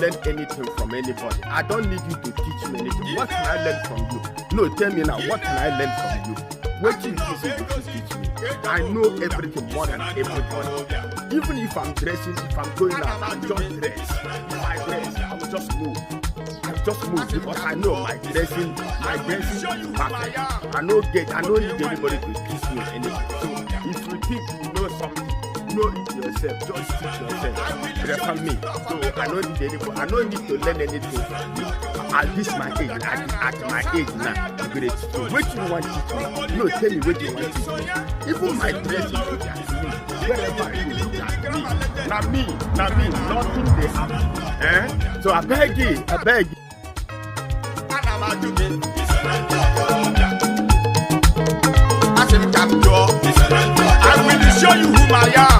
learn anything from anybody. I don't need you to teach me anything. What can I learn from you? No, tell me now, what can I learn from you? What you teach me? I know everything more than everybody. Even if I'm dressing, if I'm going out, I'll just dress. If I dress, I'll just move. I'll just move because I know my dressing is perfect. I don't need anybody to teach me anything. So if you think you know something, know it yourself. Just teach yourself. Refer me. So I don't need anybody. I don't need to learn anything from you. At this my age, at my age now, great. So what you want to teach me? No, tell me what you want to teach me. Even my dress, look at me. Wherever you look at me. Not me, nothing they happen. So I beg you. I will show you who I am.